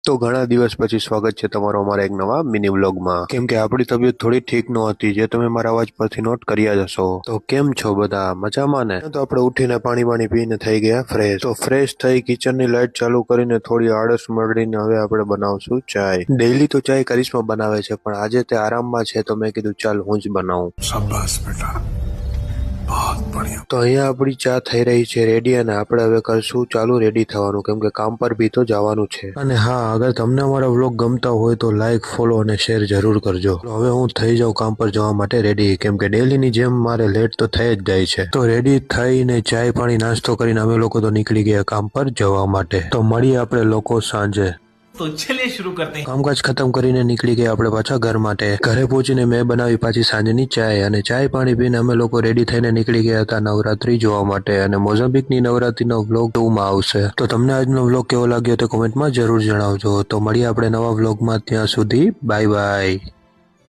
તો ઘણા દિવસ પછી સ્વાગત છે તમારો અમારા એક નવા મિની વ્લોગમાં। કેમ કે આપણી તબિયત થોડી ઠીક નહોતી, જે તમે મારા અવાજ પરથી નોટ કર્યા જ હશો। તો કેમ છો બધા, મજામાં ને? તો આપણે ઉઠીને પાણી પીને થઈ ગયા ફ્રેશ। તો ફ્રેશ થઈ કિચનની લાઇટ ચાલુ કરીને થોડી આળસ મળીને હવે આપણે બનાવશું ચાય। ડેઈલી તો ચાય કરિશ્મા બનાવે છે, પણ આજે તે આરામમાં છે તો મેં કીધું ચાલ હું જ બનાવું। શાબાશ બેટા, बहुत बढ़िया। तो અહીંયા આપણી ચા થઈ રહી છે રેડી, અને આપણે હવે કરશું ચાલુ રેડી થવાનું, કેમ કે કામ પર બી તો જવાનું છે। અને હા, અગર તમને અમારા વ્લોગ ગમતા હોય તો લાઈક, ફોલો અને શેર જરૂર કરજો। હવે હું થઈ જાઉં કામ પર જવા માટે રેડી, કેમ કે ડેલીની જેમ મારે લેટ તો થઈ જ જાય છે। તો રેડી થઈને ચાય પાણી નાસ્તો કરીને અમે લોકો તો નીકળી ગયા કામ પર જવા માટે। તો મળીએ આપણે લોકો સાંજે। तो चलिए शुरू करते हैं। કામકાજ ખતમ કરીને નીકળી ગયા આપણે પાછા ઘર માટે। ઘરે પહોંચીને મેં બનાવી પાછી સાંજની ચાય, અને ચાય પાણી પીને અમે લોકો રેડી થઈને નીકળી ગયા હતા નવરાત્રી જોવા માટે। અને મોઝામ્બિકની નવરાત્રીનો વ્લોગ 2માં આવશે। તો તમને આજનો વ્લોગ કેવો લાગ્યો તે કોમેન્ટમાં જરૂર જણાવજો। તો મળીએ આપણે નવા વ્લોગમાં, ત્યાં સુધી બાય બાય।